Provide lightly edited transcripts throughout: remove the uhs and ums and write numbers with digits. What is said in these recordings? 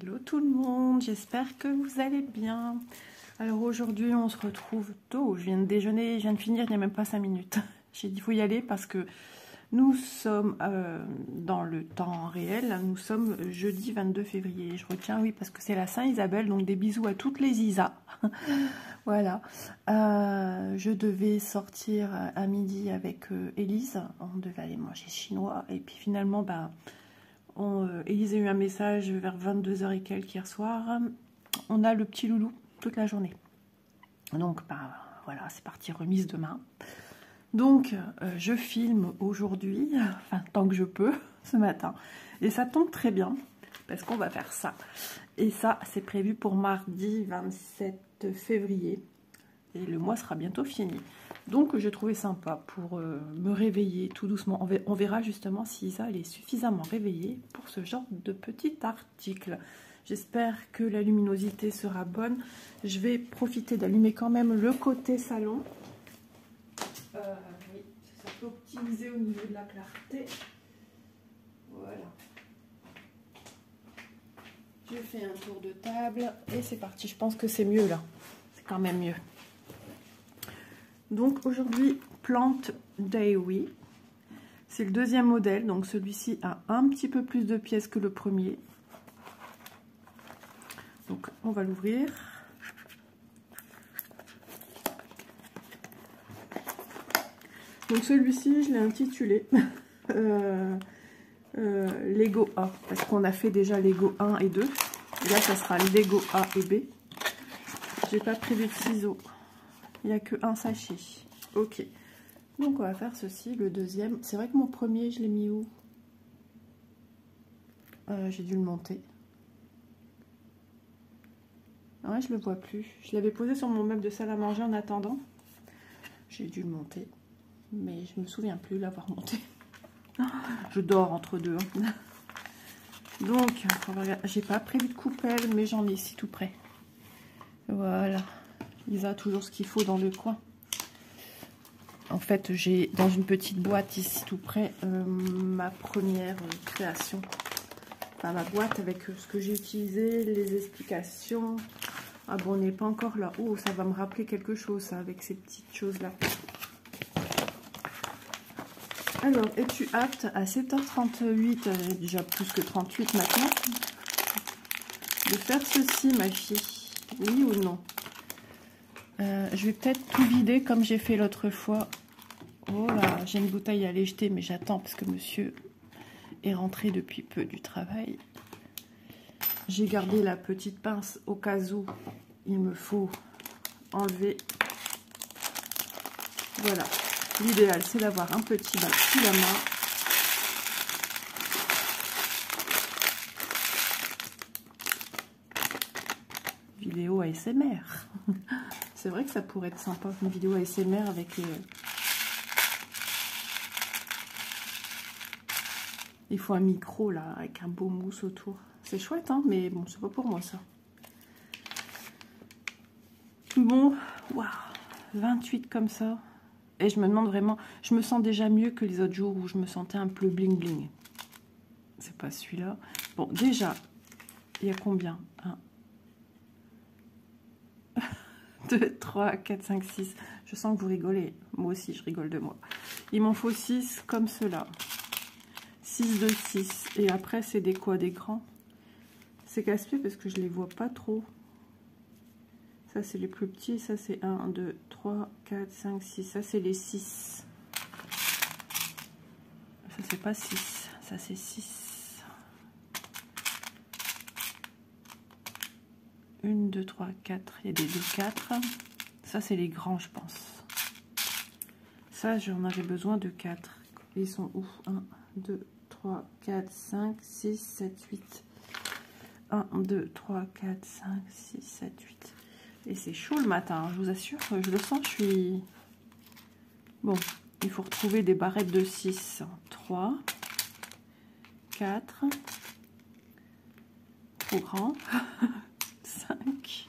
Hello tout le monde, j'espère que vous allez bien. Alors aujourd'hui on se retrouve tôt, je viens de déjeuner, je viens de finir, il n'y a même pas 5 minutes. J'ai dit il faut y aller parce que nous sommes dans le temps réel, nous sommes jeudi 22 février. Je retiens oui parce que c'est la Saint-Isabelle, donc des bisous à toutes les Isa. Voilà, je devais sortir à midi avec Élise, on devait aller manger chinois et puis finalement Élise a eu un message vers 22h et quelques hier soir. On a le petit loulou toute la journée. Donc, voilà, c'est parti, remise demain. Donc, je filme aujourd'hui, enfin, tant que je peux, ce matin. Et ça tombe très bien, parce qu'on va faire ça. Et ça, c'est prévu pour mardi 27 février. Et le mois sera bientôt fini. Donc, je trouvais sympa pour me réveiller tout doucement. On verra justement si Isa est suffisamment réveillée pour ce genre de petit article. J'espère que la luminosité sera bonne. Je vais profiter d'allumer quand même le côté salon. Oui, ça peut optimiser au niveau de la clarté. Voilà. Je fais un tour de table et c'est parti. Je pense que c'est mieux là. C'est quand même mieux. Donc aujourd'hui, Plant Dairy, c'est le deuxième modèle, donc celui-ci a un petit peu plus de pièces que le premier. Donc on va l'ouvrir. Donc celui-ci, je l'ai intitulé Lego A, parce qu'on a fait déjà Lego 1 et 2. Et là, ça sera Lego A et B. J'ai pas prévu de ciseaux. Il n'y a que un sachet. Ok. Donc on va faire ceci, le deuxième. C'est vrai que mon premier, je l'ai mis où? J'ai dû le monter. Ouais, je le vois plus. Je l'avais posé sur mon meuble de salle à manger en attendant. J'ai dû le monter. Mais je me souviens plus l'avoir monté. Je dors entre deux. Donc, j'ai pas prévu de coupelle, mais j'en ai ici tout près. Voilà. Isa a toujours ce qu'il faut dans le coin. En fait, j'ai dans une petite boîte ici tout près ma première création. Enfin, ma boîte avec ce que j'ai utilisé, les explications. Ah bon, on n'est pas encore là. Oh, ça va me rappeler quelque chose, ça, avec ces petites choses-là. Alors, es-tu apte à 7h38, déjà plus que 38 maintenant, de faire ceci, ma fille? Oui ou non? Je vais peut-être tout vider comme j'ai fait l'autre fois. Oh là, j'ai une bouteille à aller jeter, mais j'attends parce que monsieur est rentré depuis peu du travail. J'ai gardé la petite pince au cas où il me faut enlever. Voilà, l'idéal c'est d'avoir un petit bac sous la main. Vidéo ASMR. C'est vrai que ça pourrait être sympa, une vidéo ASMR avec les... Il faut un micro là, avec un beau mousse autour. C'est chouette, hein, mais bon, c'est pas pour moi ça. Bon, waouh, 28 comme ça. Et je me demande vraiment, je me sens déjà mieux que les autres jours où je me sentais un peu bling bling. C'est pas celui-là. Bon, déjà, il y a combien? 1, 2, 3, 4, 5, 6. Je sens que vous rigolez. Moi aussi, je rigole de moi. Il m'en faut 6 comme cela. 6 de 6. Et après, c'est des quoi? Des grands? C'est casse-pied parce que je les vois pas trop. Ça, c'est les plus petits. Ça, c'est 1, 2, 3, 4, 5, 6. Ça, c'est les 6. Ça, c'est pas 6. Ça, c'est 6. 1, 2, 3, 4. Il y a des 2, 4. Ça, c'est les grands, je pense. Ça, j'en avais besoin de 4. Ils sont où? 1, 2, 3, 4, 5, 6, 7, 8. 1, 2, 3, 4, 5, 6, 7, 8. Et c'est chaud le matin, je vous assure, je le sens, je suis... Bon, il faut retrouver des barrettes de 6. 3, 4, trop grand, 5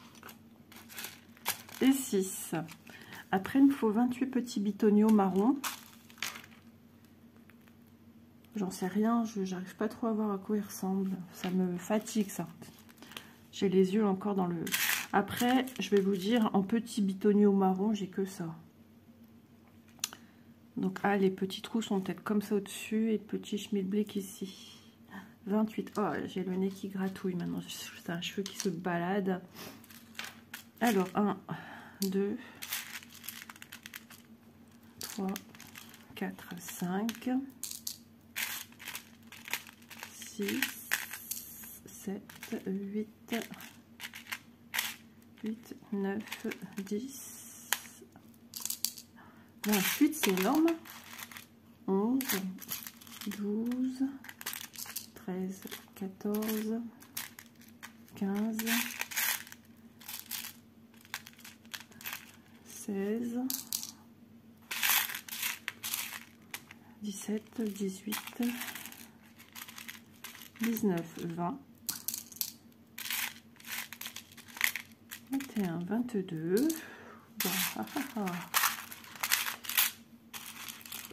et 6. Après, il me faut 28 petits bitonniaux marrons. J'en sais rien, j'arrive pas trop à voir à quoi ils ressemblent. Ça me fatigue, ça. J'ai les yeux encore dans le... Après, je vais vous dire, en petit bitonio marron, j'ai que ça. Donc, ah, les petits trous sont peut-être comme ça au-dessus et petit schmilblick ici. 28. Oh, j'ai le nez qui gratouille maintenant. C'est un cheveu qui se balade. Alors, 1, 2, 3, 4, 5, 6, 7, 8, 8, 9, 10, 28, c'est énorme. 11, 12, 13, 14, 15, 16, 17, 18, 19, 20, 21, 22,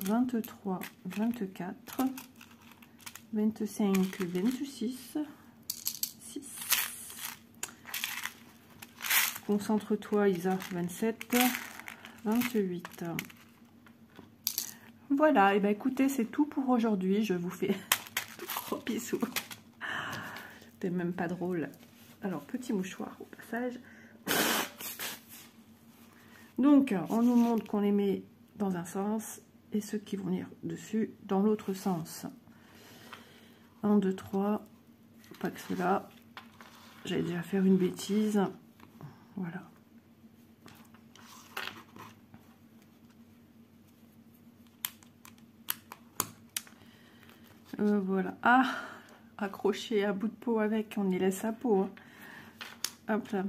23, 24, 25, 26, 6. Concentre-toi, Isa. 27, 28. Voilà, et bien écoutez, c'est tout pour aujourd'hui. Je vous fais de gros bisous. C'était même pas drôle. Alors, petit mouchoir au passage. Donc, on nous montre qu'on les met dans un sens et ceux qui vont venir dessus dans l'autre sens. 1, 2, 3. Pas que cela. J'allais déjà faire une bêtise. Voilà. Voilà. Ah, accroché à bout de peau avec, on y laisse sa peau. Hein. Hop là.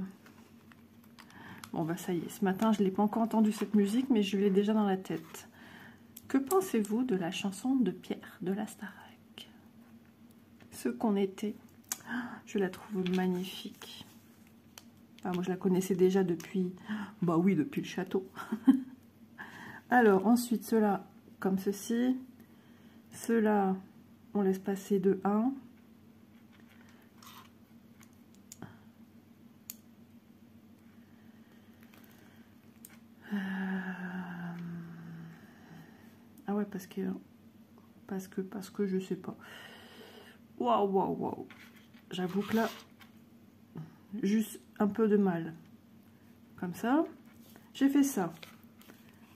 Bon, bah ça y est, ce matin, je ne l'ai pas encore entendu cette musique, mais je l'ai déjà dans la tête. Que pensez-vous de la chanson de Pierre de la Starac? Ce qu'on était. Je la trouve magnifique. Ah, moi, je la connaissais déjà depuis... Bah oui, depuis le château. Alors, ensuite, ceux-là, comme ceci. Ceux-là, on laisse passer de 1. Ah ouais, parce que je sais pas. Waouh, waouh, waouh. J'avoue que là, juste un peu de mal. Comme ça. J'ai fait ça.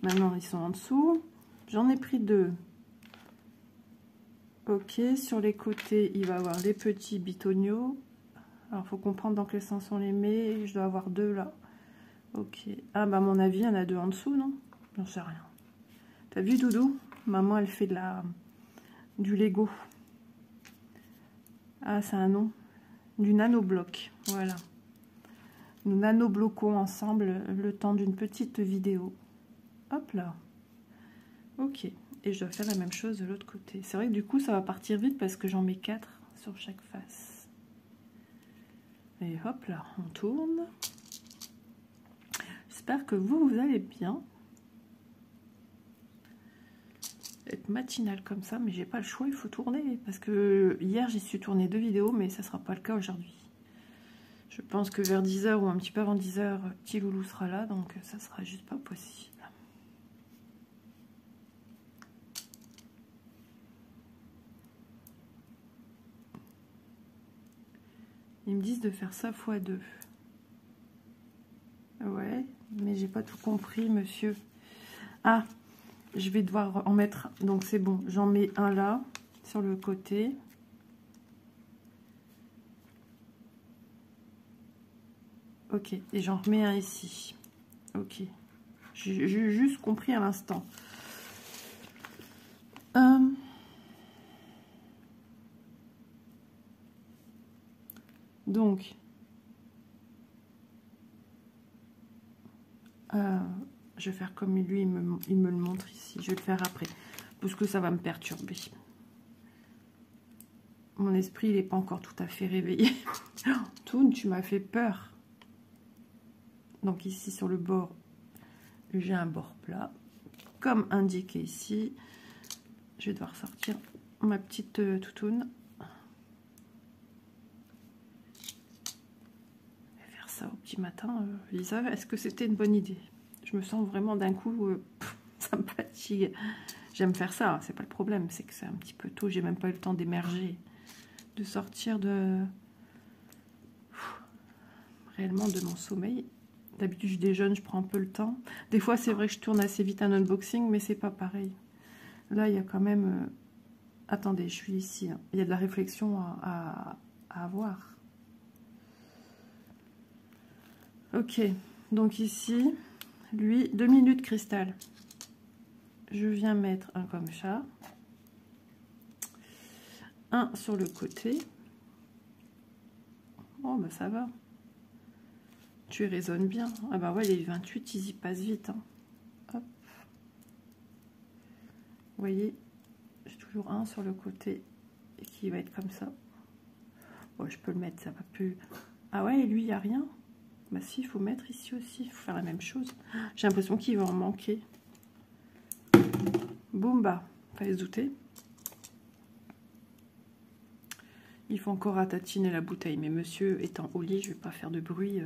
Maintenant, ils sont en dessous. J'en ai pris 2. Ok, sur les côtés, il va y avoir les petits bitoniaux. Alors, il faut comprendre dans quel sens on les met. Je dois avoir 2 là. Ok. Ah, bah, à mon avis, il y en a 2 en dessous, non? J'en sais rien. T'as vu, Doudou? Maman, elle fait du Lego. Ah, c'est un nom. Du nanobloc. Voilà. Nous nanobloquons ensemble le temps d'une petite vidéo. Hop là. Ok. Et je dois faire la même chose de l'autre côté. C'est vrai que du coup, ça va partir vite parce que j'en mets 4 sur chaque face. Et hop là, on tourne. J'espère que vous allez bien. Être matinale comme ça, mais j'ai pas le choix, il faut tourner. Parce que hier, j'ai su tourner 2 vidéos, mais ça sera pas le cas aujourd'hui. Je pense que vers 10 h ou un petit peu avant 10 h, petit loulou sera là, donc ça sera juste pas possible. Ils me disent de faire ça x2. Ouais, mais j'ai pas tout compris, monsieur. Ah, je vais devoir en mettre... Donc c'est bon, j'en mets un là, sur le côté. Ok, et j'en remets un ici. Ok. J'ai juste compris à l'instant. Donc... je vais faire comme lui, il me le montre ici. Je vais le faire après, parce que ça va me perturber. Mon esprit, il n'est pas encore tout à fait réveillé. Toon, tu m'as fait peur. Donc ici, sur le bord, j'ai un bord plat. Comme indiqué ici, je vais devoir sortir ma petite toutoune. ça au petit matin, Lisa, est-ce que c'était une bonne idée? Je me sens vraiment d'un coup, ça me fatigue. J'aime faire ça, c'est pas le problème, c'est que c'est un petit peu tôt, j'ai même pas eu le temps d'émerger, de sortir réellement de mon sommeil. D'habitude je déjeune, je prends un peu le temps. Des fois c'est vrai que je tourne assez vite un unboxing, mais c'est pas pareil. Là il y a quand même... Attendez, je suis ici, hein. Il y a de la réflexion à avoir. Ok, donc ici, lui, 2 minutes cristal. Je viens mettre un comme ça. Un sur le côté. Oh, bah ça va. Tu résonnes bien. Ah bah ouais, les 28, ils y passent vite. Hein. Hop. Vous voyez, j'ai toujours un sur le côté et qui va être comme ça. Bon, je peux le mettre, ça va plus... Ah ouais, et lui, il n'y a rien. Bah si, il faut mettre ici aussi. Il faut faire la même chose. J'ai l'impression qu'il va en manquer. Boum, bah, fallait se douter. Il faut encore ratatiner la bouteille. Mais monsieur étant au lit, je vais pas faire de bruit.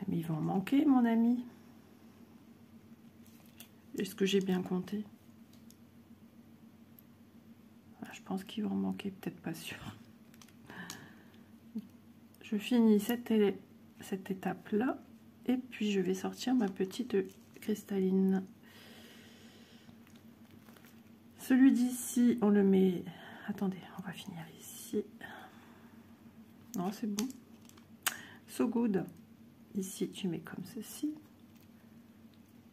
Mais il va en manquer, mon ami. Est-ce que j'ai bien compté? Je pense qu'il va en manquer, peut-être pas sûr. Je finis cette étape-là. Et puis, je vais sortir ma petite cristalline. Celui d'ici, on le met... Attendez, on va finir ici. Non, c'est bon. So good. Ici, tu mets comme ceci.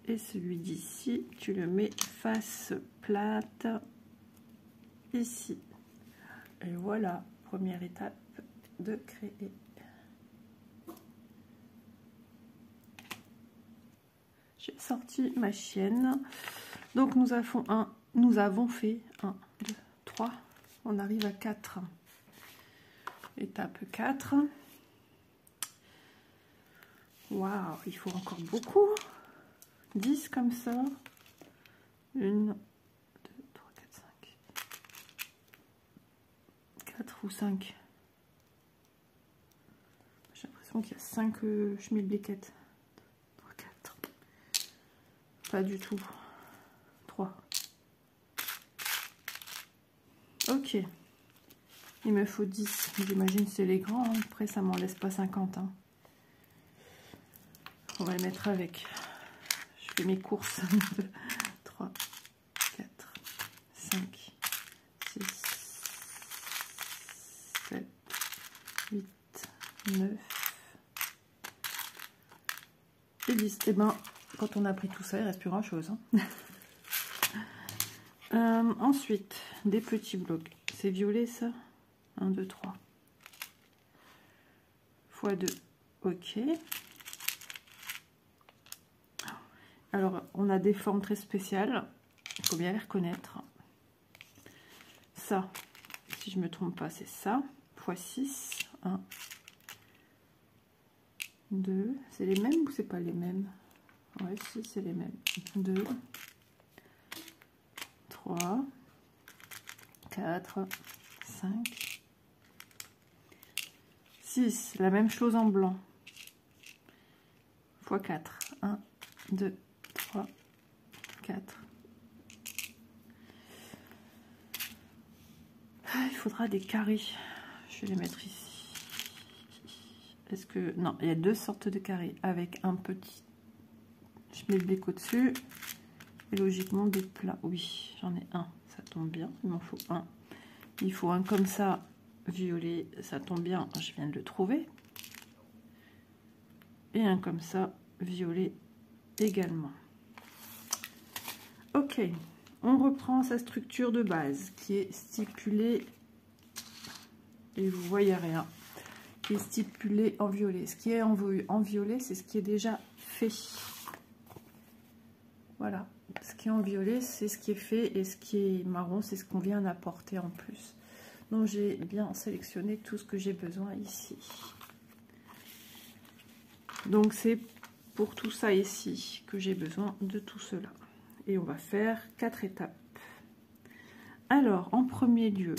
Et celui d'ici, tu le mets face plate. Ici. Et voilà, première étape de créer. J'ai sorti ma chienne. Donc nous avons fait 1, 2, 3. On arrive à 4. Étape 4. Waouh, il faut encore beaucoup. 10 comme ça. 1, 2, 3, 4, 5. 4 ou 5. J'ai l'impression qu'il y a 5 schmilbliquettes. 3, 4. Pas du tout. 3. Ok. Il me faut 10. J'imagine c'est les grands. Hein. Après, ça m'en laisse pas 50. Hein. On va les mettre avec. Je fais mes courses. 2, 3, 4, 5, 6, 7, 8, 9 et 10. Et ben, quand on a pris tout ça, il reste plus grand chose. Hein. Ensuite, des petits blocs. C'est violet ça? 1, 2, 3. Fois 2. Ok. Alors, on a des formes très spéciales. Il faut bien les reconnaître. Ça, si je ne me trompe pas, c'est ça. Fois 6. 1, 2. C'est les mêmes ou c'est pas les mêmes? Ouais, si, c'est les mêmes. 2, 3, 4, 5, 6. La même chose en blanc. Fois 4. 1, 2, 3, 4. Il faudra des carrés. Je vais les mettre ici. Est-ce que... Non, il y a 2 sortes de carrés avec un petit schmilblick au-dessus. Et logiquement des plats. Oui, j'en ai un. Ça tombe bien. Il m'en faut un. Il faut un comme ça, violet. Ça tombe bien. Je viens de le trouver. Et un comme ça, violet également. Ok. On reprend sa structure de base qui est stipulée. Et vous voyez rien. Qui est stipulée en violet. Ce qui est en violet, c'est ce qui est déjà fait. Voilà. Ce qui est en violet, c'est ce qui est fait. Et ce qui est marron, c'est ce qu'on vient d'apporter en plus. Donc, j'ai bien sélectionné tout ce que j'ai besoin ici. Donc, c'est pour tout ça ici que j'ai besoin de tout cela. Et on va faire 4 étapes. Alors, en premier lieu,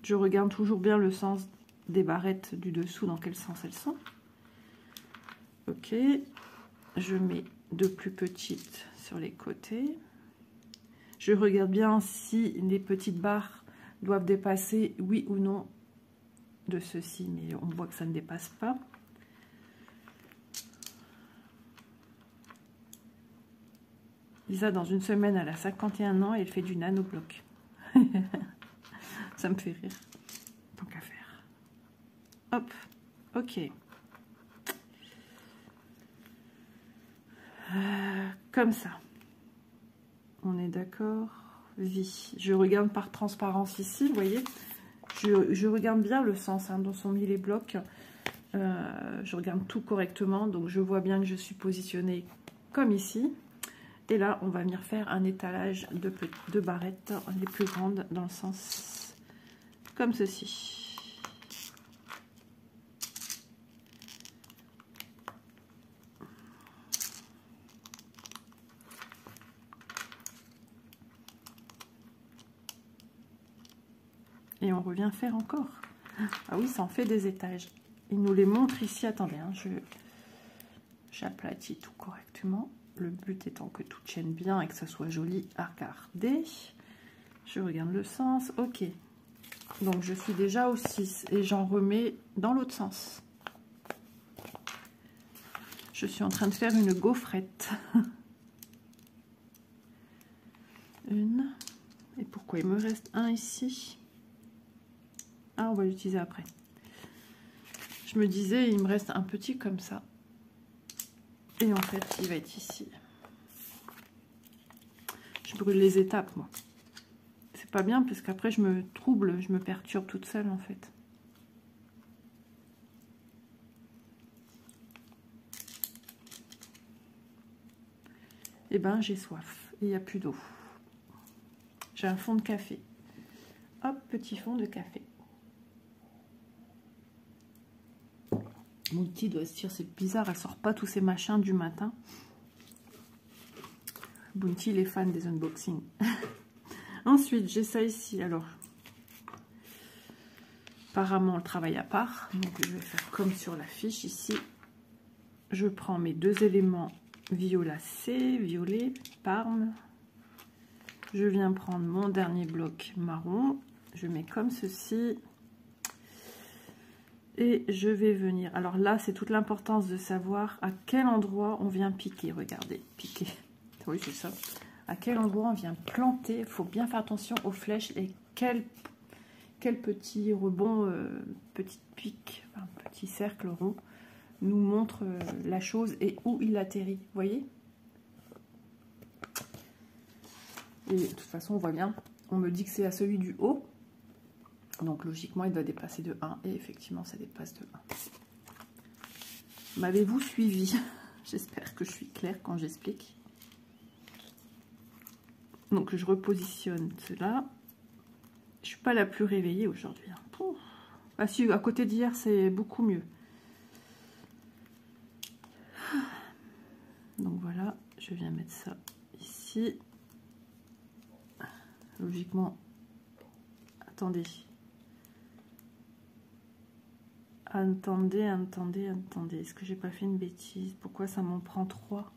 je regarde toujours bien le sens des barrettes du dessous, dans quel sens elles sont. Ok, je mets 2 plus petites sur les côtés. Je regarde bien si les petites barres doivent dépasser, oui ou non, de ceci, mais on voit que ça ne dépasse pas. Lisa, dans une semaine, elle a 51 ans et elle fait du nanobloc. Ça me fait rire. Tant qu'à faire. Hop, ok. Comme ça. On est d'accord. Vie. Je regarde par transparence ici, vous voyez. Je regarde bien le sens dont sont mis les blocs. Je regarde tout correctement, donc je vois bien que je suis positionnée comme ici. Et là, on va venir faire un étalage de barrettes les plus grandes dans le sens comme ceci. Et on revient faire encore. Ah oui, ça en fait des étages. Il nous les montre ici. Attendez, hein, j'aplatis tout correctement. Le but étant que tout tienne bien et que ça soit joli à regarder. Je regarde le sens. Ok. Donc, je suis déjà au 6 et j'en remets dans l'autre sens. Je suis en train de faire une gaufrette. Une. Et pourquoi il me reste un ici? Ah, on va l'utiliser après. Je me disais, il me reste un petit comme ça. Et en fait, il va être ici. Je brûle les étapes, moi. C'est pas bien, parce qu'après, je me trouble, je me perturbe toute seule, en fait. Eh ben, j'ai soif. Et il n'y a plus d'eau. J'ai un fond de café. Hop, petit fond de café. Mon petit doit se dire, c'est bizarre, elle sort pas tous ces machins du matin. Bounty, il est fan des unboxings. Ensuite, j'ai ça ici. Alors, apparemment, le travail à part. Donc, je vais faire comme sur la fiche ici. Je prends mes 2 éléments violacés, violet, parme. Je viens prendre mon dernier bloc marron. Je mets comme ceci. Et je vais venir. Alors là, c'est toute l'importance de savoir à quel endroit on vient piquer. Regardez, piquer. Oui, c'est ça. À quel endroit on vient planter. Il faut bien faire attention aux flèches et quel petit rebond, petite pique, enfin, petit cercle rond nous montre la chose et où il atterrit. Vous voyez? Et de toute façon, on voit bien. On me dit que c'est à celui du haut. Donc logiquement, il doit dépasser de 1. Et effectivement, ça dépasse de 1. M'avez-vous suivi? J'espère que je suis claire quand j'explique. Donc je repositionne cela. Je suis pas la plus réveillée aujourd'hui. Ah si, à côté d'hier, c'est beaucoup mieux. Donc voilà, je viens mettre ça ici. Logiquement, attendez. Attendez. Est-ce que j'ai pas fait une bêtise? Pourquoi ça m'en prend 3?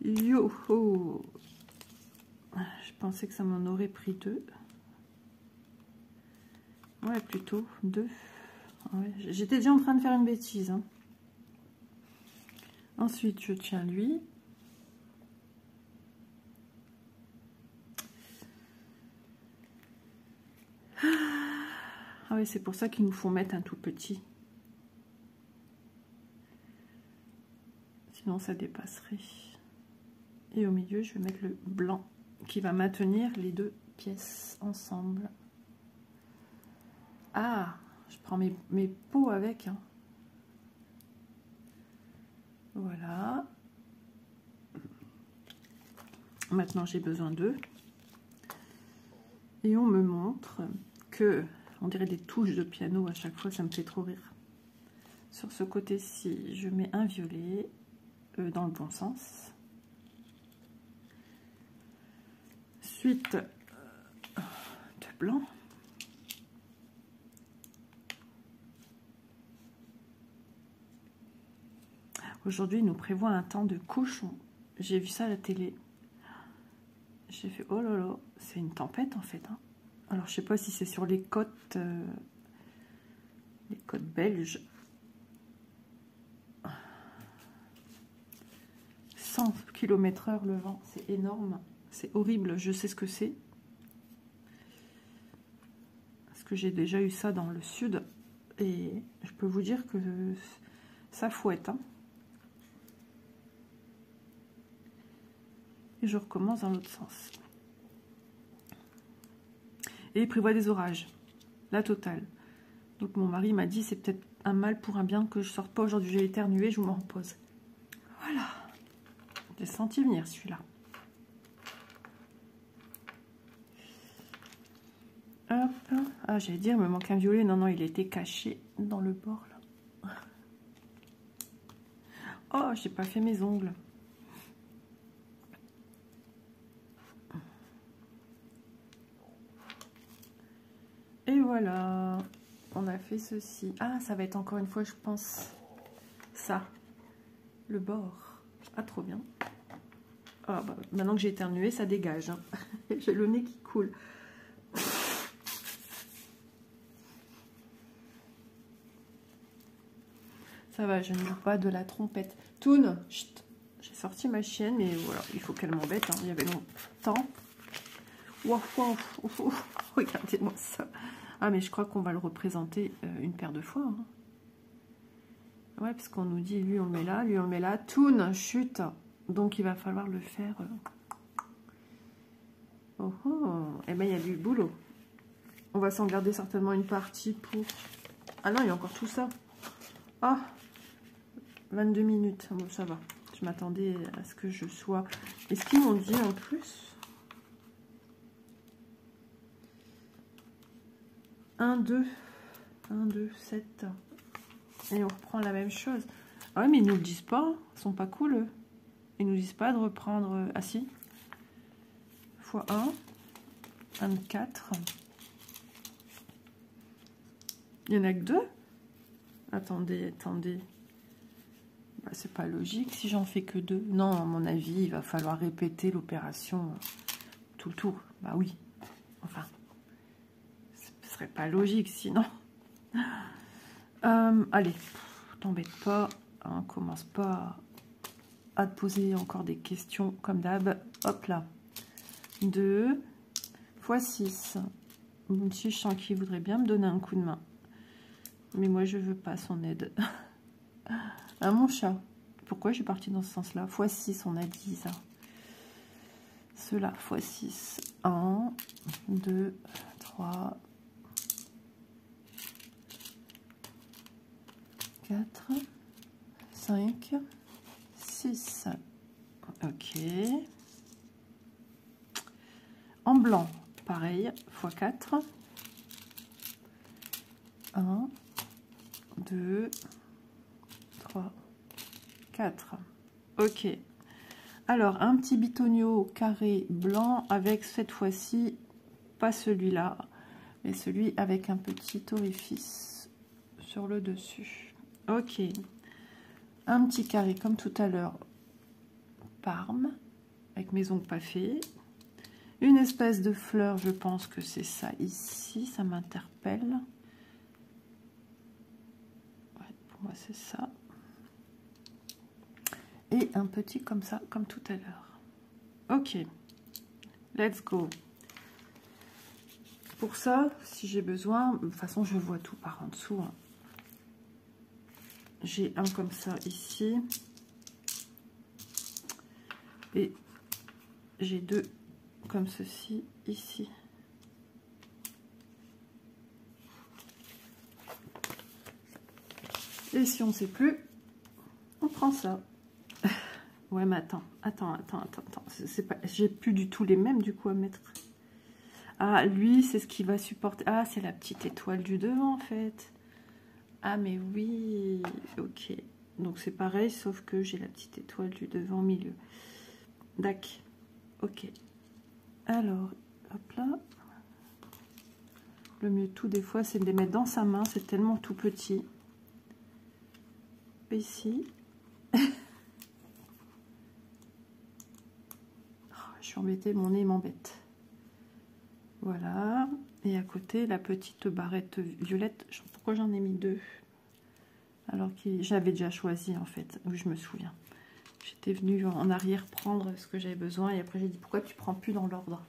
Yo ho! Je pensais que ça m'en aurait pris 2. Ouais, plutôt 2. Ouais, j'étais déjà en train de faire une bêtise. Hein. Ensuite, je tiens lui. Ah oui, c'est pour ça qu'il nous faut mettre un tout petit. Sinon, ça dépasserait. Et au milieu, je vais mettre le blanc qui va maintenir les 2 pièces ensemble. Ah, je prends mes pots avec. Hein. Voilà. Maintenant, j'ai besoin d'eux. Et on me montre que, on dirait des touches de piano à chaque fois, ça me fait trop rire. Sur ce côté-ci, je mets un violet dans le bon sens. Ensuite, de blanc. Aujourd'hui, il nous prévoit un temps de cochon. J'ai vu ça à la télé. J'ai fait, oh là là, c'est une tempête en fait. Hein. Alors, je sais pas si c'est sur les côtes belges. 100 km/h le vent, c'est énorme. C'est horrible, je sais ce que c'est. Parce que j'ai déjà eu ça dans le sud. Et je peux vous dire que ça fouette. Hein. Et je recommence dans l'autre sens. Et il prévoit des orages. La totale. Donc mon mari m'a dit c'est peut-être un mal pour un bien que je sorte pas aujourd'hui. J'ai éternué, je vous m'en repose. Voilà. J'ai senti venir celui-là. Hop. Ah, j'allais dire, il me manque un violet. Non, non, il était caché dans le bord là. Oh, j'ai pas fait mes ongles. Et voilà, on a fait ceci. Ah, ça va être encore une fois, je pense, ça, le bord. Ah, trop bien. Ah, bah, maintenant que j'ai éternué, ça dégage. Hein. J'ai le nez qui coule. Ça va, je ne joue pas de la trompette. Toon, chut. J'ai sorti ma chienne, mais voilà, il faut qu'elle m'embête. Hein. Il y avait longtemps. Wow, wow, wow. Regardez-moi ça. Ah, mais je crois qu'on va le représenter une paire de fois. Hein. Ouais, parce qu'on nous dit, lui on le met là, lui on le met là. Toon, chute. Donc il va falloir le faire. Oh, oh. Eh bien, il y a du boulot. On va s'en garder certainement une partie pour... Ah non, il y a encore tout ça. Ah, 22 minutes. Bon, ça va. Je m'attendais à ce que je sois... Est-ce qu'ils m'ont dit en plus 1, 2, 7. Et on reprend la même chose. Ah ouais, mais ils nous le disent pas. Ils sont pas cool, eux. Ils nous disent pas de reprendre... Ah si. Fois 1. 24. Il y en a que 2. Attendez. Bah, c'est pas logique si j'en fais que 2. Non, à mon avis, il va falloir répéter l'opération tout le tour. Bah oui. Enfin, ce serait pas logique sinon. Allez, t'embête pas. Hein, commence pas à te poser encore des questions comme d'hab. Hop là. 2 fois 6. Monsieur, je sens qu'il voudrait bien me donner un coup de main. Mais moi, je veux pas son aide. Hein, mon chat. Pourquoi je suis partie dans ce sens-là? Fois 6, on a dit ça. Cela, fois 6. 1, 2, 3, 4, 5, 6. Ok. En blanc, pareil, fois 4. 1, 2, 3, 4. Ok. Alors, un petit bitonio carré blanc avec cette fois-ci, pas celui-là, mais celui avec un petit orifice sur le dessus. Ok. Un petit carré comme tout à l'heure, Parme, avec mes ongles pas faits. Une espèce de fleur, je pense que c'est ça ici, ça m'interpelle. Ouais, pour moi c'est ça. Et un petit comme ça, comme tout à l'heure. Ok, let's go. Pour ça, si j'ai besoin, de toute façon je vois tout par en dessous. Hein. J'ai un comme ça ici. Et j'ai 2 comme ceci ici. Et si on ne sait plus, on prend ça. Ouais, mais attends. C'est pas, j'ai plus du tout les mêmes du coup à mettre. Ah, lui, c'est ce qui va supporter. Ah, c'est la petite étoile du devant en fait. Ah, mais oui. Ok. Donc c'est pareil, sauf que j'ai la petite étoile du devant au milieu. Dac. Ok. Alors, hop là. Le mieux tout des fois, c'est de les mettre dans sa main. C'est tellement tout petit. Ici. suis embêtée, mon nez m'embête. Voilà. Et à côté, la petite barrette violette. Je sais pas pourquoi j'en ai mis 2. Alors que j'avais déjà choisi, en fait. Oui, je me souviens. J'étais venue en arrière prendre ce que j'avais besoin. Et après, j'ai dit, pourquoi tu prends plus dans l'ordre?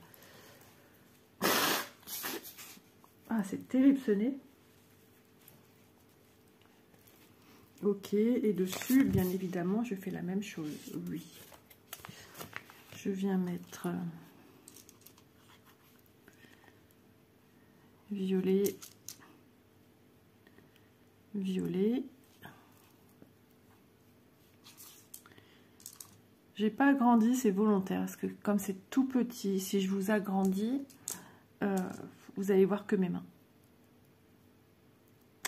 Ah, c'est terrible ce nez. Ok. Et dessus, bien évidemment, je fais la même chose. Oui. Je viens mettre violet, violet. J'ai pas agrandi, c'est volontaire, parce que comme c'est tout petit, si je vous agrandis, vous allez voir que mes mains.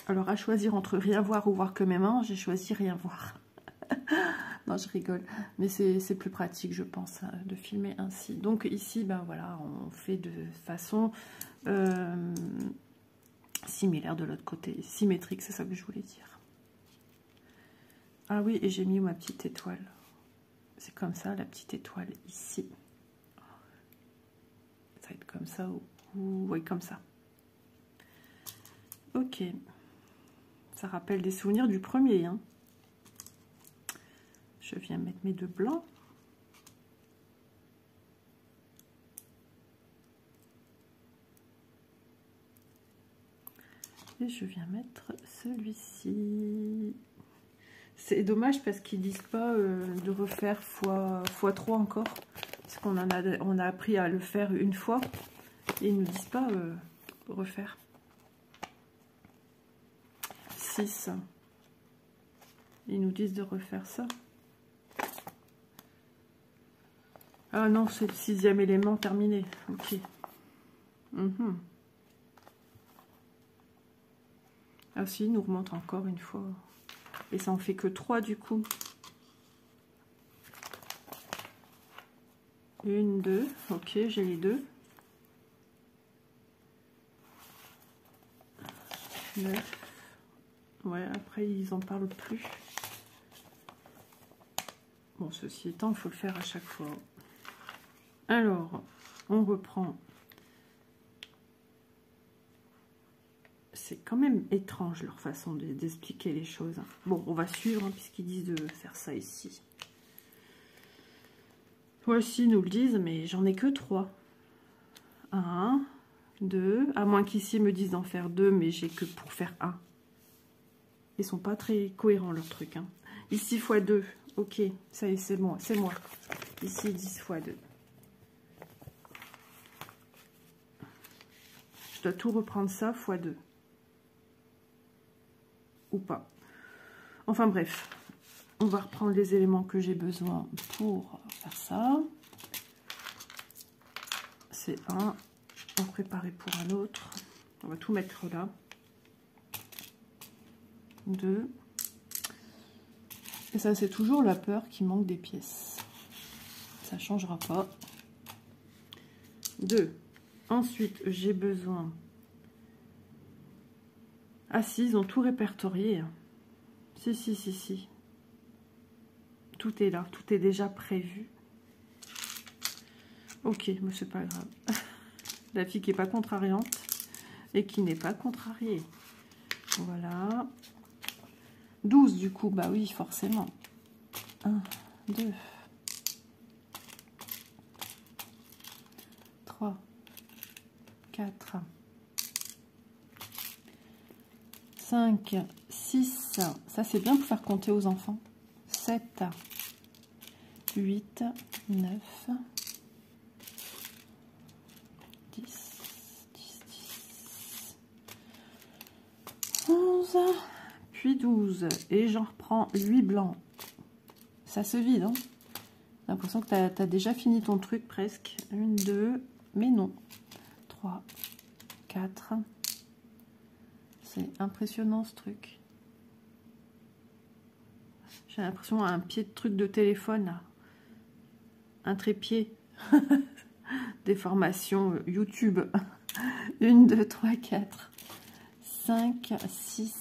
Alors à choisir entre rien voir ou voir que mes mains, j'ai choisi rien voir. Non, je rigole, mais c'est plus pratique, je pense, de filmer ainsi. Donc ici, ben voilà, on fait de façon similaire de l'autre côté, symétrique, c'est ça que je voulais dire. Ah oui, et j'ai mis ma petite étoile. C'est comme ça, la petite étoile ici. Ça va être comme ça ou oui, comme ça. Ok. Ça rappelle des souvenirs du premier. Hein. Je viens mettre mes 2 blancs. Et je viens mettre celui-ci. C'est dommage parce qu'ils disent pas de refaire x3 encore. Parce qu'on on a appris à le faire une fois. Et ils ne nous disent pas refaire. 6. Ils nous disent de refaire ça. Ah non, c'est le 6e élément terminé. Ok. Ah si, il nous remonte encore une fois. Et ça en fait que 3 du coup. 1, 2. Ok, j'ai les 2. 9. Ouais, après ils en parlent plus. Bon, ceci étant, il faut le faire à chaque fois. Alors, on reprend. C'est quand même étrange leur façon d'expliquer les choses. Bon, on va suivre, hein, puisqu'ils disent de faire ça ici. Voici, ils nous le disent, mais j'en ai que 3. 1, 2, à moins qu'ici ils me disent d'en faire 2, mais j'ai que pour faire 1. Ils sont pas très cohérents leurs trucs. Hein. Ici x2, ok, ça y est, c'est moi, c'est moi. Ici 10 x2. Je dois tout reprendre ça x2. Ou pas. Enfin bref, on va reprendre les éléments que j'ai besoin pour faire ça. C'est un. On va préparer pour un autre. On va tout mettre là. 2. Et ça, c'est toujours la peur qu'il manque des pièces. Ça ne changera pas. 2. Ensuite, j'ai besoin... Ah si, ils ont tout répertorié. Si. Tout est là, tout est déjà prévu. Ok, mais c'est pas grave. La fille qui n'est pas contrariante et qui n'est pas contrariée. Voilà. 12 du coup, bah oui, forcément. 1, 2, 3, 4, 5, 6. Ça, c'est bien pour faire compter aux enfants. 7, 8, 9, 10, 11, puis 12. Et j'en reprends 8 blancs. Ça se vide, hein. J'ai l'impression que tu as déjà fini ton truc presque. 1, 2, mais non. 3, 4. C'est impressionnant ce truc. J'ai l'impression un pied de truc de téléphone là. Un trépied. Des formations YouTube. 1, 2, 3, 4, 5, 6,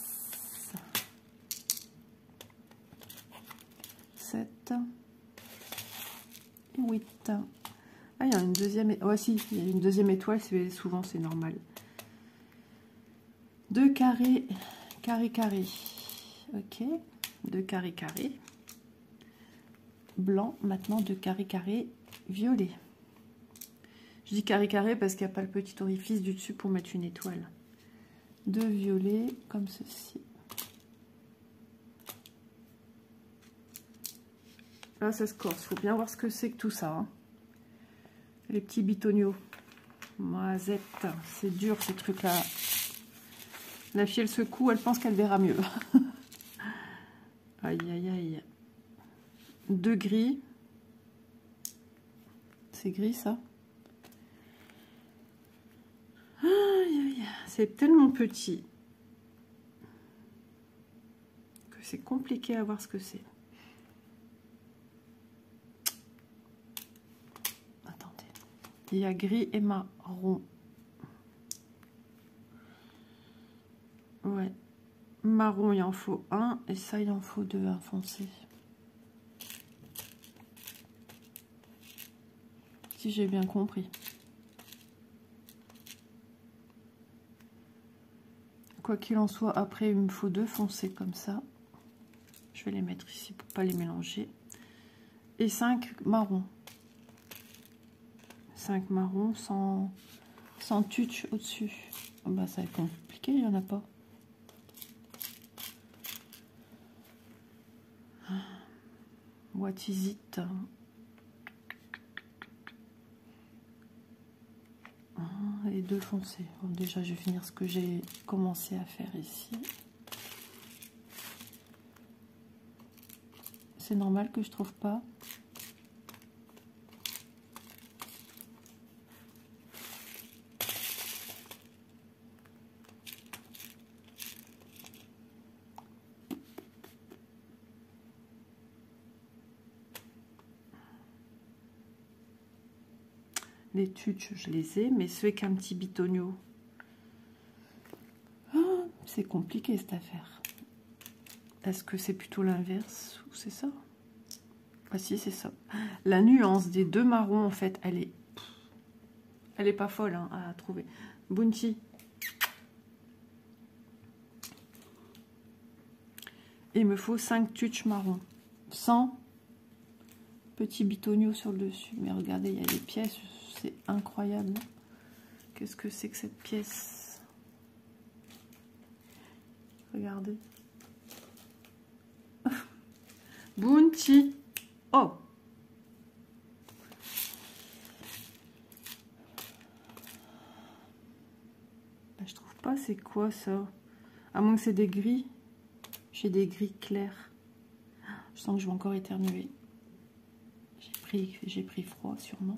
7, 8. Ah, il y a une deuxième... Oh, si, il y a une deuxième étoile, souvent c'est normal. 2 carrés, carré, carré. Ok, 2 carrés, carré. Blanc, maintenant 2 carrés, carré, violet. Je dis carré, carré parce qu'il n'y a pas le petit orifice du dessus pour mettre une étoile. 2 violets, comme ceci. Là, ça se corse. Il faut bien voir ce que c'est que tout ça. Hein. Les petits bitoniaux. Moisette. C'est dur, ces trucs-là. La fille, elle secoue, elle pense qu'elle verra mieux. Aïe, aïe, aïe. 2 gris. C'est gris, ça. Aïe, aïe. C'est tellement petit que c'est compliqué à voir ce que c'est. Il y a gris et marron. Ouais. Marron, il en faut un. Et ça, il en faut 2 à foncé. Si j'ai bien compris. Quoi qu'il en soit, après, il me faut 2 foncés comme ça. Je vais les mettre ici pour pas les mélanger. Et 5 marrons. 5 marrons sans tuche au-dessus. Oh bah, ça va être compliqué, il n'y en a pas. What is it? Et 2 foncés. Bon, déjà, je vais finir ce que j'ai commencé à faire ici. C'est normal que je trouve pas. Les tuches, je les ai, mais ceux avec un petit bitonio. Oh, c'est compliqué cette affaire. Est-ce que c'est plutôt l'inverse ou c'est ça? Ah si, c'est ça. La nuance des 2 marrons, en fait, elle est pas folle hein, à trouver. Bounty. Il me faut 5 tuches marron. 100 petits bitonio sur le dessus. Mais regardez, il y a des pièces, c'est incroyable. Qu'est-ce que c'est que cette pièce? Regardez. Bounty. Oh! Bah, je trouve pas, c'est quoi ça? À moins que c'est des gris. J'ai des gris clairs. Je sens que je vais encore éternuer. J'ai pris froid, sûrement.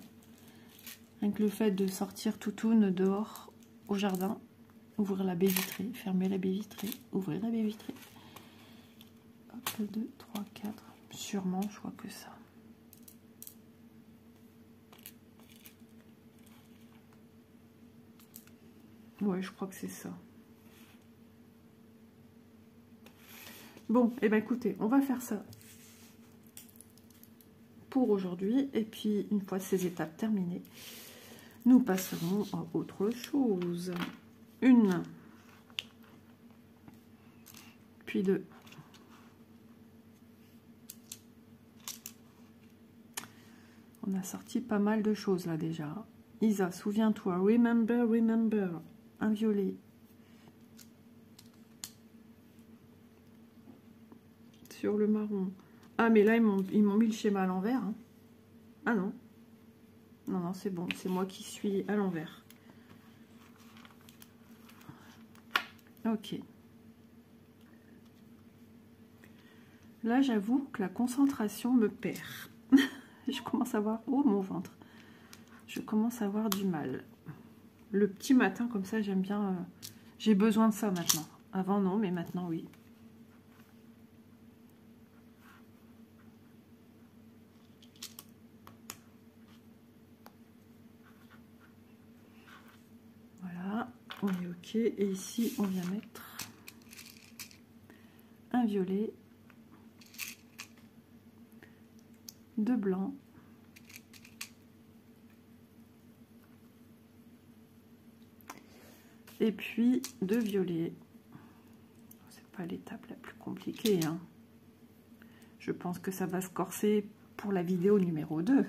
Rien que le fait de sortir toutoune dehors, au jardin, ouvrir la baie vitrée, fermer la baie vitrée, ouvrir la baie vitrée. Hop, 2, 3, 4. Sûrement, je crois que ça. Ouais, je crois que c'est ça. Bon, et ben écoutez, on va faire ça pour aujourd'hui. Et puis, une fois ces étapes terminées, nous passerons à autre chose. 1, puis 2. On a sorti pas mal de choses là déjà. Isa, souviens-toi. Remember, remember. Un violet. Sur le marron. Ah, mais là, ils m'ont mis le schéma à l'envers. Hein. Ah non. Non, non, c'est bon. C'est moi qui suis à l'envers. Ok. Là, j'avoue que la concentration me perd. Je commence à voir... Oh, mon ventre. Je commence à avoir du mal. Le petit matin, comme ça, j'aime bien... J'ai besoin de ça maintenant. Avant, non, mais maintenant, oui. Voilà, on est ok. Et ici, on vient mettre un violet, 2 blancs, et puis de violet. C'est pas l'étape la plus compliquée, hein. Je pense que ça va se corser pour la vidéo numéro 2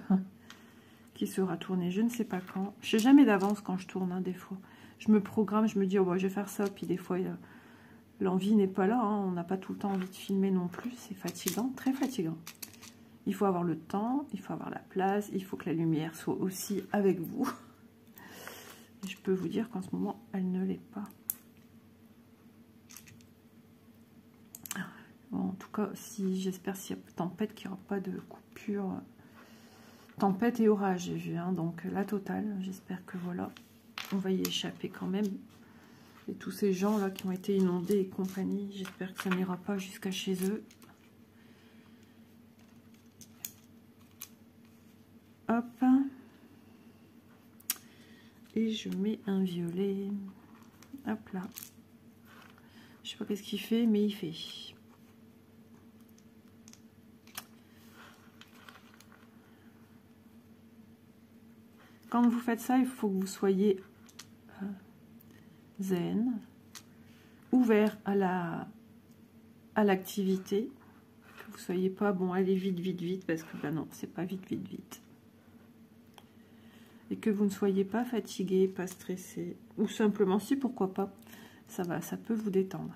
qui sera tournée je ne sais pas quand. Je sais jamais d'avance quand je tourne, hein, des fois. Je me programme, je me dis oh, bah, je vais faire ça, puis des fois l'envie n'est pas là, hein. On n'a pas tout le temps envie de filmer non plus, c'est fatigant, très fatigant. Il faut avoir le temps, il faut avoir la place, il faut que la lumière soit aussi avec vous. Et je peux vous dire qu'en ce moment, elle ne l'est pas. Bon, en tout cas, si j'espère s'il y a tempête, qu'il n'y aura pas de coupure. Tempête et orage, j'ai vu, hein, donc la totale. J'espère que voilà, on va y échapper quand même. Et tous ces gens là qui ont été inondés et compagnie, j'espère que ça n'ira pas jusqu'à chez eux. Hop. Et je mets un violet. Hop là. Je sais pas qu'est-ce qu'il fait, mais il fait. Quand vous faites ça, il faut que vous soyez zen, ouvert à l'activité, que vous soyez pas bon, allez vite, vite, vite, parce que ben non, c'est pas vite, vite, vite. Et que vous ne soyez pas fatigué, pas stressé, ou simplement si, pourquoi pas, ça va, ça peut vous détendre.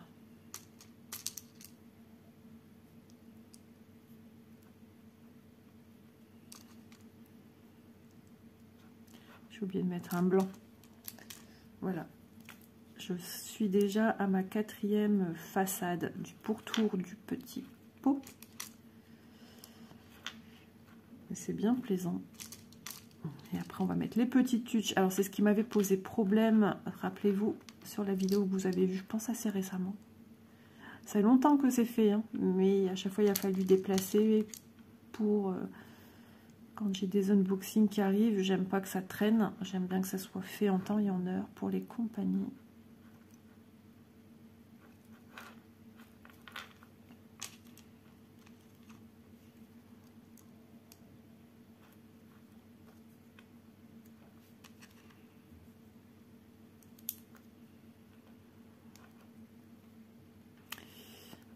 J'ai oublié de mettre un blanc. Voilà. Je suis déjà à ma 4e façade du pourtour du petit pot. C'est bien plaisant. Et après, on va mettre les petites tuches. Alors, c'est ce qui m'avait posé problème, rappelez-vous, sur la vidéo que vous avez vue, je pense assez récemment. Ça fait longtemps que c'est fait, hein, mais à chaque fois, il a fallu déplacer pour... quand j'ai des unboxings qui arrivent, j'aime pas que ça traîne. J'aime bien que ça soit fait en temps et en heure pour les compagnies.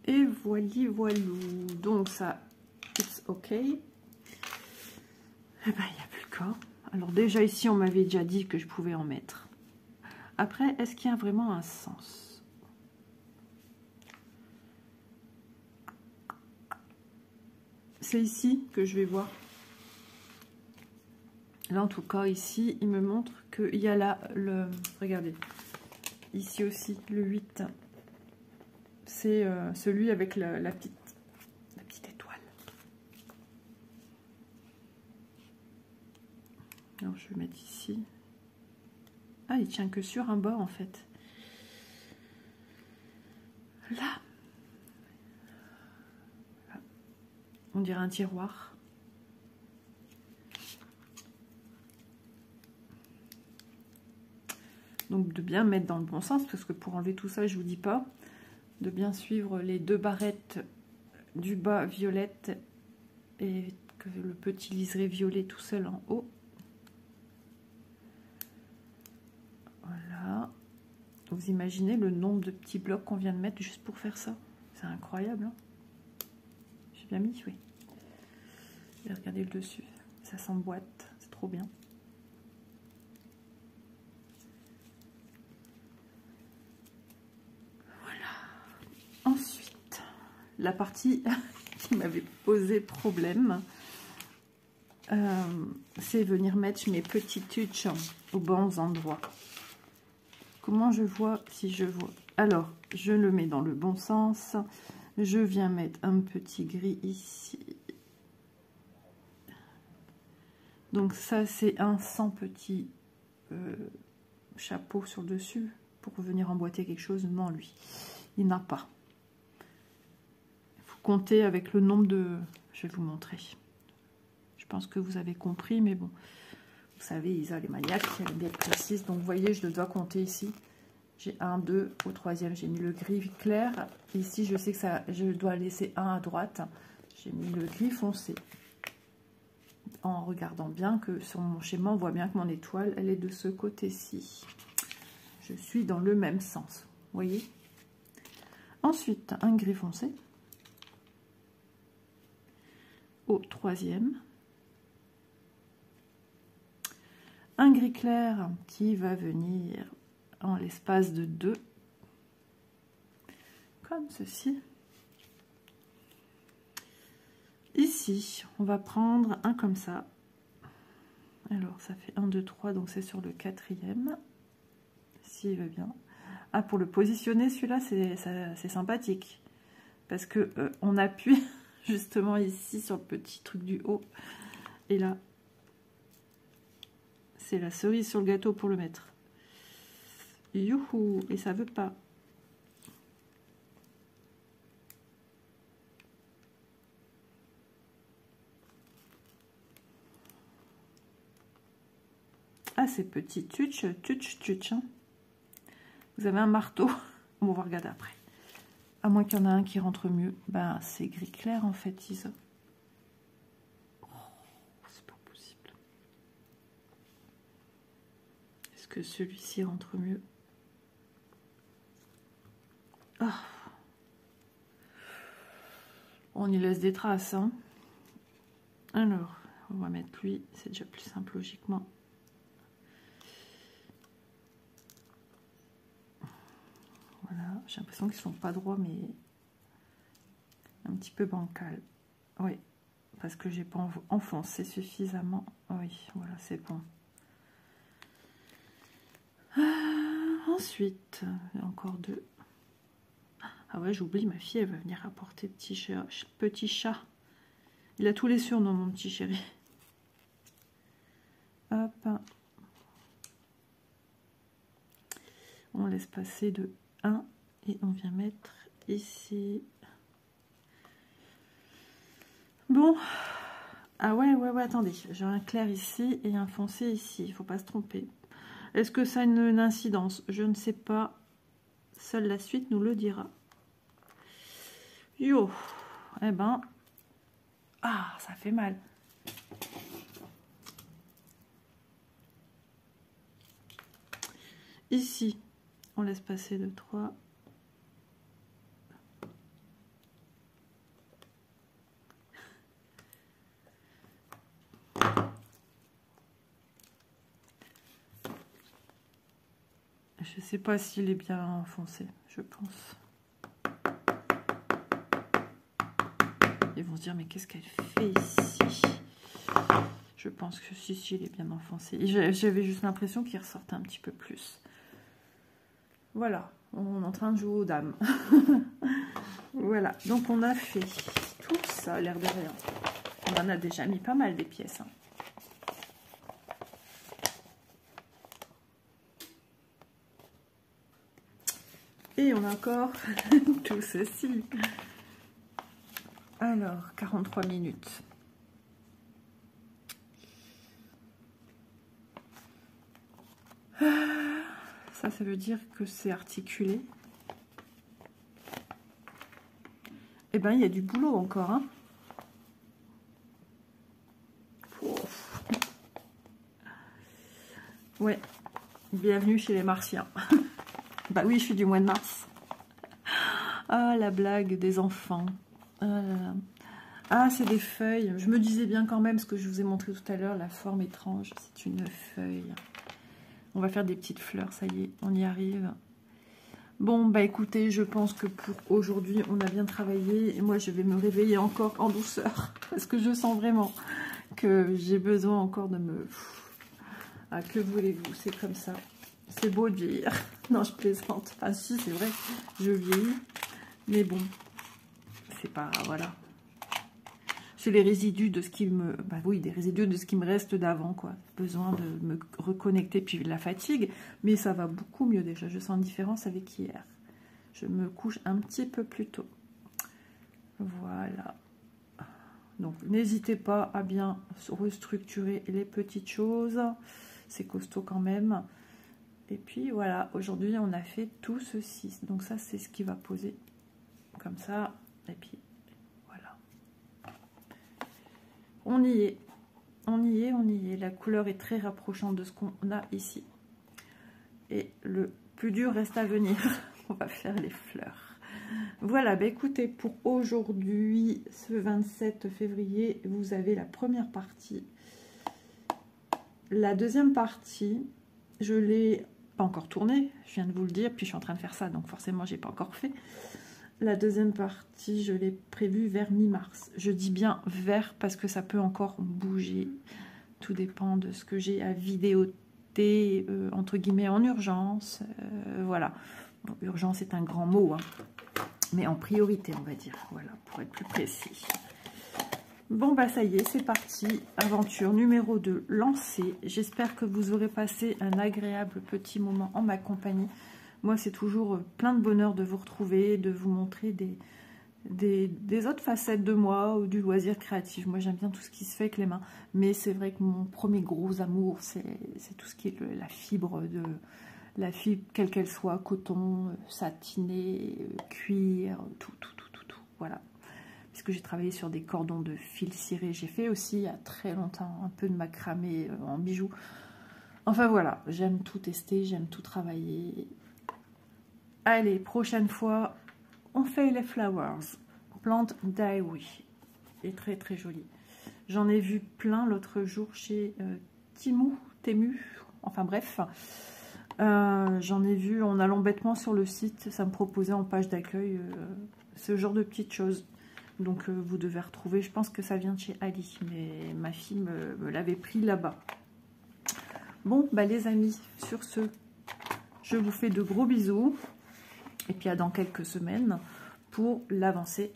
Et voili voilou. Donc ça, it's ok. Eh ben, il n'y a plus qu'à. Alors déjà ici, on m'avait déjà dit que je pouvais en mettre. Après, est-ce qu'il y a vraiment un sens? C'est ici que je vais voir. Là, en tout cas, ici, il me montre qu'il y a là le... Regardez. Ici aussi, le 8. C'est celui avec la petite étoile. Alors, je vais mettre ici. Ah, il tient que sur un bord, en fait. Là. On dirait un tiroir. Donc, de bien mettre dans le bon sens, parce que pour enlever tout ça, je vous dis pas. De bien suivre les 2 barrettes du bas violette et que le petit liseré violet tout seul en haut. Voilà. Vous imaginez le nombre de petits blocs qu'on vient de mettre juste pour faire ça? C'est incroyable, hein? J'ai bien mis, oui. Et regardez le dessus, ça s'emboîte, c'est trop bien. Ensuite, la partie qui m'avait posé problème, c'est venir mettre mes petites tuches aux bons endroits. Comment je vois si je vois? Alors, je le mets dans le bon sens. Je viens mettre un petit gris ici. Donc ça, c'est un sans petit chapeau sur le dessus pour venir emboîter quelque chose. Non, lui, il n'a pas. Compter avec le nombre de... Je vais vous montrer. Je pense que vous avez compris, mais bon. Vous savez, Isa, les maniaques, elle est bien précise. Donc, vous voyez, je le dois compter ici. J'ai 1, 2, au 3e, j'ai mis le gris clair. Ici, je sais que ça, je dois laisser 1 à droite. J'ai mis le gris foncé. En regardant bien que sur mon schéma, on voit bien que mon étoile, elle est de ce côté-ci. Je suis dans le même sens. Vous voyez? Ensuite, un gris foncé. Au troisième. Un gris clair qui va venir en l'espace de 2. Comme ceci. Ici, on va prendre un comme ça. Alors, ça fait 1, 2, 3, donc c'est sur le quatrième. S'il veut bien. Ah, pour le positionner, celui-là, c'est sympathique. Parce que on appuie justement ici sur le petit truc du haut. Et là, c'est la cerise sur le gâteau pour le mettre. Youhou! Et ça veut pas. Ah, c'est petit tutch, hein. Vous avez un marteau. On va regarder après. À moins qu'il y en a un qui rentre mieux. Ben, c'est gris clair en fait, Isa. Oh, c'est pas possible. Est-ce que celui-ci rentre mieux? Ah. On y laisse des traces, hein. Alors, on va mettre lui. C'est déjà plus simple logiquement. Voilà, j'ai l'impression qu'ils sont pas droits, mais un petit peu bancal. Oui, parce que j'ai pas enfoncé suffisamment. Oui, voilà, c'est bon. Ensuite, il y a encore 2. Ah ouais, j'oublie, ma fille, elle va venir apporter petit chat. Il a tous les surnoms, mon petit chéri. Hop. On laisse passer de 1 et on vient mettre ici. Bon. Ah ouais, attendez. J'ai un clair ici et un foncé ici. Il ne faut pas se tromper. Est-ce que ça a une incidence? Je ne sais pas. Seule la suite nous le dira. Yo. Eh ben. Ah, ça fait mal. Ici, on laisse passer de 3. Je sais pas s'il est bien enfoncé, je pense. Ils vont se dire, mais qu'est-ce qu'elle fait ici? Je pense que si, il est bien enfoncé. J'avais juste l'impression qu'il ressortait un petit peu plus. Voilà, on est en train de jouer aux dames. Voilà, donc on a fait tout ça, l'air de rien. On en a déjà mis pas mal des pièces. Hein. Et on a encore tout ceci. Alors, 43 minutes. Ça veut dire que c'est articulé. Eh ben, il y a du boulot encore. Hein. Ouais, bienvenue chez les Martiens. Bah oui, je suis du mois de mars. Ah, la blague des enfants. Ah, c'est des feuilles. Je me disais bien quand même, ce que je vous ai montré tout à l'heure, la forme étrange. C'est une feuille. On va faire des petites fleurs, ça y est, on y arrive. Bon, bah écoutez, je pense que pour aujourd'hui, on a bien travaillé. Et moi, je vais me réveiller encore en douceur. Parce que je sens vraiment que j'ai besoin encore de me... Ah, que voulez-vous, c'est comme ça. C'est beau de vieillir. Non, je plaisante. Ah si, c'est vrai, je vieillis. Mais bon, c'est pas... Voilà. C'est les résidus de ce qui me... Bah oui, des résidus de ce qui me reste d'avant, quoi. Besoin de me reconnecter, puis la fatigue. Mais ça va beaucoup mieux déjà. Je sens une différence avec hier. Je me couche un petit peu plus tôt. Voilà. Donc, n'hésitez pas à bien restructurer les petites choses. C'est costaud quand même. Et puis, voilà. Aujourd'hui, on a fait tout ceci. Donc, ça, c'est ce qui va poser comme ça. Et puis... On y est, on y est, on y est. La couleur est très rapprochante de ce qu'on a ici. et le plus dur reste à venir. On va faire les fleurs. Voilà, bah écoutez, pour aujourd'hui, ce 27 février, vous avez la première partie. La deuxième partie, je l'ai pas encore tournée, je viens de vous le dire, puis je suis en train de faire ça, donc forcément, j'ai pas encore fait. La deuxième partie, je l'ai prévue vers mi-mars. Je dis bien vers parce que ça peut encore bouger. Tout dépend de ce que j'ai à vidéoter, entre guillemets, en urgence. Voilà. Bon, urgence est un grand mot, hein, mais en priorité, on va dire. Voilà, pour être plus précis. Bon, bah ça y est, c'est parti. Aventure numéro 2 lancée. J'espère que vous aurez passé un agréable petit moment en ma compagnie. Moi, c'est toujours plein de bonheur de vous retrouver, de vous montrer des autres facettes de moi ou du loisir créatif. Moi, j'aime bien tout ce qui se fait avec les mains. Mais c'est vrai que mon premier gros amour, c'est tout ce qui est la fibre, quelle qu'elle soit, coton, satiné, cuir, tout. Voilà. Puisque j'ai travaillé sur des cordons de fil ciré. J'ai fait aussi, il y a très longtemps, un peu de macramé en bijoux. Enfin, voilà. J'aime tout tester, j'aime tout travailler. Allez, prochaine fois, on fait les flowers. Plante Daiwi. Et très très jolie. J'en ai vu plein l'autre jour chez Temu. Enfin bref. J'en ai vu en allant bêtement sur le site. Ça me proposait en page d'accueil ce genre de petites choses. Donc vous devez retrouver. Je pense que ça vient de chez Ali. Mais ma fille me l'avait pris là-bas. Bon, bah les amis, sur ce, je vous fais de gros bisous. Et puis à dans quelques semaines pour l'avancée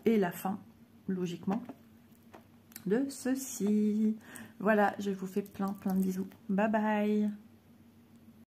et la fin, logiquement, de ceci. Voilà, je vous fais plein de bisous. Bye bye.